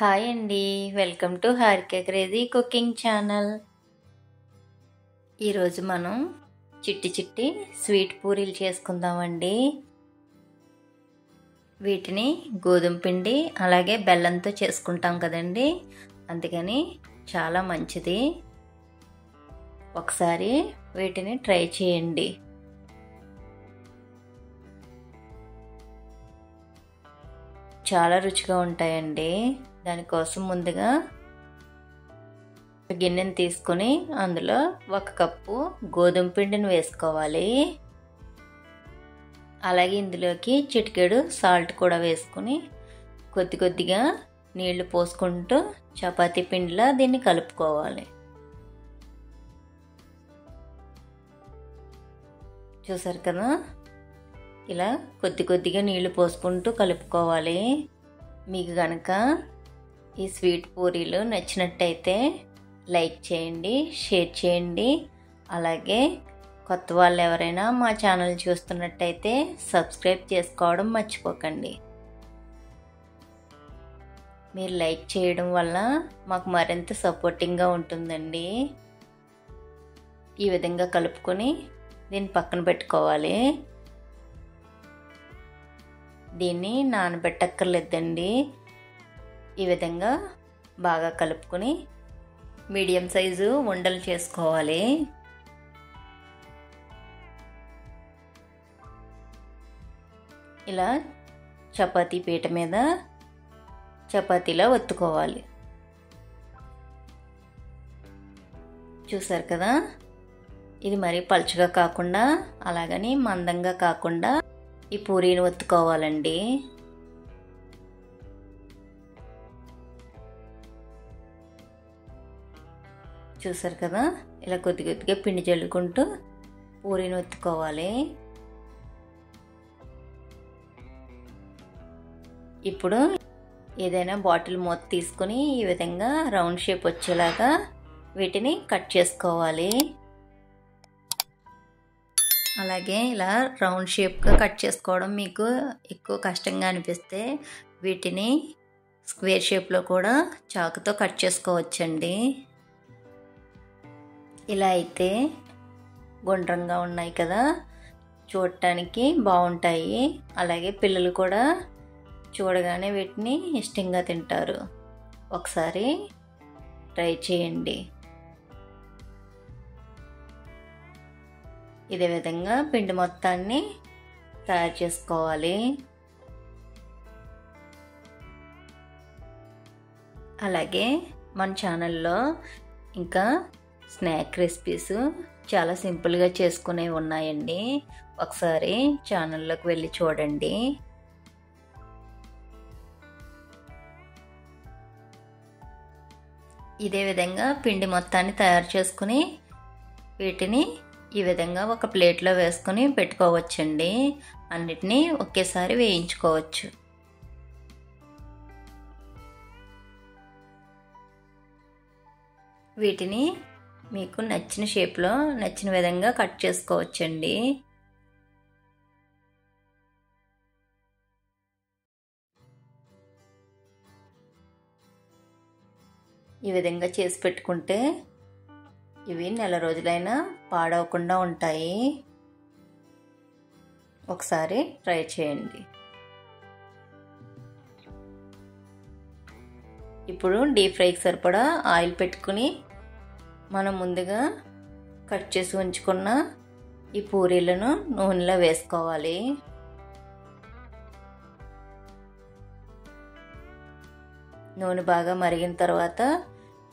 Hi అండి. Welcome to Harika crazy cooking channel. ఈరోజు మనం చిట్టి స్వీట్ పూరీలు చేసుకుందామండి. వీటిని గోధుమ పిండి అలాగే బెల్లంతో చేసుకుంటాం కదండి, అందుకని చాలా మంచిది. ఒకసారి వీటిని ట్రై చేయండి. చాలా రుచిగా ఉంటాయండి. దానికోసం ముందుగా గిన్నెని తీసుకొని అందులో 1 కప్పు గోధుమ పిండిని వేసుకోవాలి. అలాగే ఇందులోకి చిటికెడు సాల్ట్ కూడా వేసుకొని కొద్దిగా నీళ్లు పోసుకుంటూ చపాతీ పిండిలా దీన్ని కలుపుకోవాలి. చూసారు కదా, ఇలా కొద్దిగా నీళ్లు పోసుకుంటూ కలుపుకోవాలి. మీకు కనుక ఈ స్వీట్ పూరీలు నచ్చినట్టయితే లైక్ చేయండి, షేర్ చేయండి. అలాగే కొత్త వాళ్ళు ఎవరైనా మా ఛానల్ చూస్తున్నట్టయితే సబ్స్క్రైబ్ చేసుకోవడం మర్చిపోకండి. మీరు లైక్ చేయడం వల్ల మాకు మరింత సపోర్టింగ్గా ఉంటుందండి. ఈ విధంగా కలుపుకొని దీన్ని పక్కన పెట్టుకోవాలి. దీన్ని నానబెట్టక్కర్లేదండి. ఈ విధంగా బాగా కలుపుకొని మీడియం సైజు ఉండలు చేసుకోవాలి. ఇలా చపాతీ పీట మీద చపాతీలా ఒత్తుకోవాలి. చూసారు కదా, ఇది మరీ పలుచగా కాకుండా అలాగని మందంగా కాకుండా ఈ పూరీని ఒత్తుకోవాలండి. చూసారు కదా, ఇలా కొద్దిగా పిండి చల్లుకుంటూ పూరీని ఒత్తుకోవాలి. ఇప్పుడు ఏదైనా బాటిల్ మూత తీసుకొని ఈ విధంగా రౌండ్ షేప్ వచ్చేలాగా వీటిని కట్ చేసుకోవాలి. అలాగే ఇలా రౌండ్ షేప్గా కట్ చేసుకోవడం మీకు ఎక్కువ కష్టంగా అనిపిస్తే వీటిని స్క్వేర్ షేప్లో కూడా చాకుతో కట్ చేసుకోవచ్చండి. ఇలా అయితే గుండ్రంగా ఉన్నాయి కదా, చూడటానికి బాగుంటాయి. అలాగే పిల్లలు కూడా చూడగానే వీటిని ఇష్టంగా తింటారు. ఒకసారి ట్రై చేయండి. ఇదే విధంగా పిండి మొత్తాన్ని తయారు చేసుకోవాలి. అలాగే మన ఛానల్లో ఇంకా స్నాక్ రెసిపీస్ చాలా సింపుల్గా చేసుకునేవి ఉన్నాయండి. ఒకసారి ఛానల్లోకి వెళ్ళి చూడండి. ఇదే విధంగా పిండి మొత్తాన్ని తయారు చేసుకుని వీటిని ఈ విధంగా ఒక ప్లేట్లో వేసుకొని పెట్టుకోవచ్చండి. అన్నిటినీ ఒకేసారి వేయించుకోవచ్చు. వీటిని మీకు నచ్చిన షేప్లో నచ్చిన విధంగా కట్ చేసుకోవచ్చండి. ఈ విధంగా చేసి పెట్టుకుంటే ఇవి నెల రోజులైనా పాడవకుండా ఉంటాయి. ఒకసారి ట్రై చేయండి. ఇప్పుడు డీప్ ఫ్రైకి సరిపడా ఆయిల్ పెట్టుకుని మనం ముందుగా కట్ చేసి ఉంచుకున్న ఈ పూరీలను నూనెలో వేసుకోవాలి. నూనె బాగా మరిగిన తర్వాత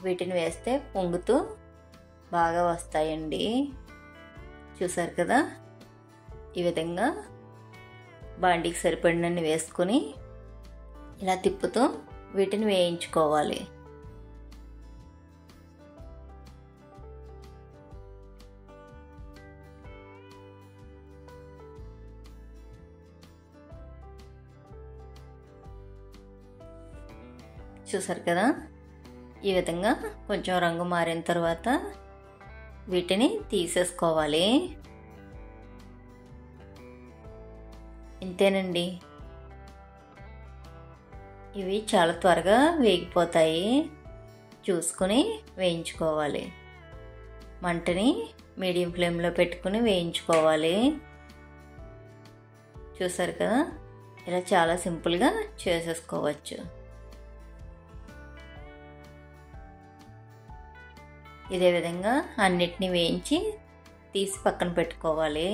వీటిని వేస్తే పొంగుతూ బాగా వస్తాయండి. చూసారు కదా, ఈ విధంగా బాండీకి సరిపడినన్ని వేసుకొని ఇలా తిప్పుతూ వీటిని వేయించుకోవాలి. చూసారు కదా, ఈ విధంగా కొంచెం రంగు మారిన తర్వాత వీటిని తీసేసుకోవాలి. ఇంతేనండి. ఇవి చాలా త్వరగా వేగిపోతాయి, చూసుకొని వేయించుకోవాలి. మంటని మీడియం ఫ్లేమ్లో పెట్టుకుని వేయించుకోవాలి. చూసారు కదా, ఇలా చాలా సింపుల్గా చేసేసుకోవచ్చు. ఇదే విధంగా అన్నిటినీ వేయించి తీసి పక్కన పెట్టుకోవాలి.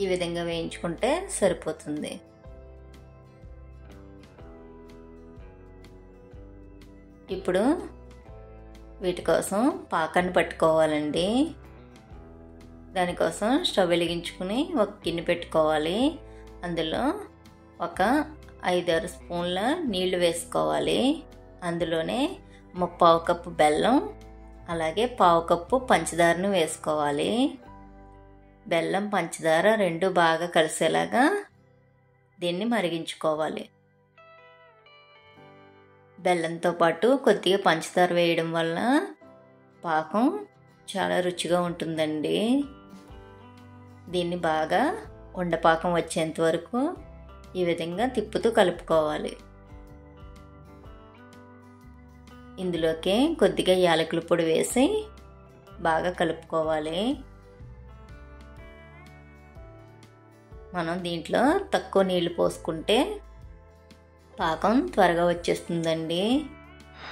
ఈ విధంగా వేయించుకుంటే సరిపోతుంది. ఇప్పుడు వీటి కోసం పాకాన్ని పట్టుకోవాలండి. దానికోసం స్టవ్ వెలిగించుకుని ఒక గిన్నె పెట్టుకోవాలి. అందులో ఒక 5-6 స్పూన్ల నీళ్లు వేసుకోవాలి. అందులోనే 1/4 కప్పు బెల్లం, అలాగే 1/4 కప్పు పంచదారను వేసుకోవాలి. బెల్లం పంచదార రెండు బాగా కలిసేలాగా దీన్ని మరిగించుకోవాలి. బెల్లంతో పాటు కొద్దిగా పంచదార వేయడం వల్ల పాకం చాలా రుచిగా ఉంటుందండి. దీన్ని బాగా ఉండపాకం వచ్చేంత వరకు ఈ విధంగా తిప్పుతూ కలుపుకోవాలి. ఇందులోకి కొద్దిగా యాలకుల పొడి వేసి బాగా కలుపుకోవాలి. మనం దీంట్లో తక్కువ నీళ్లు పోసుకుంటే పాకం త్వరగా వచ్చేస్తుందండి.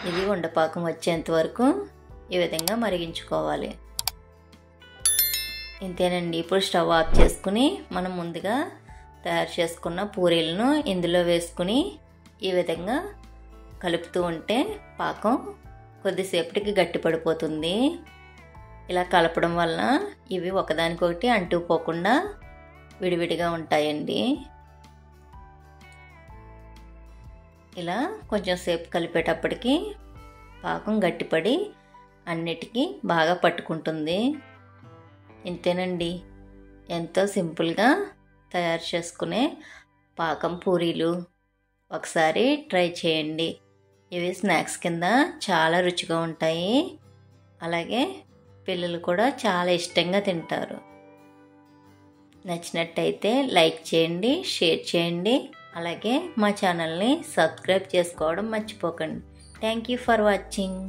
ఇది ఉండపాకం వచ్చేంత వరకు ఈ విధంగా మరిగించుకోవాలి. ఇంతేనండి. ఇప్పుడు స్టవ్ ఆఫ్ చేసుకుని మనం ముందుగా తయారు చేసుకున్న పూరీలను ఇందులో వేసుకుని ఈ విధంగా కలుపుతూ ఉంటే పాకం కొద్దిసేపటికి గట్టి పడిపోతుంది. ఇలా కలపడం వల్ల ఇవి ఒకదానికొకటి అంటుకుపోకుండా విడివిడిగా ఉంటాయండి. ఇలా కొంచెం సేపు కలిపేటప్పటికి పాకం గట్టిపడి అన్నిటికీ బాగా పట్టుకుంటుంది. ఇంతేనండి, ఎంతో సింపుల్గా తయారు చేసుకునే పాకం పూరీలు. ఒకసారి ట్రై చేయండి. ఇవి స్నాక్స్ కింద చాలా రుచిగా ఉంటాయి. అలాగే పిల్లలు కూడా చాలా ఇష్టంగా తింటారు. నచ్చినట్టయితే లైక్ చేయండి, షేర్ చేయండి. అలాగే మా ఛానల్ని సబ్స్క్రైబ్ చేసుకోవడం మర్చిపోకండి. Thank you for watching.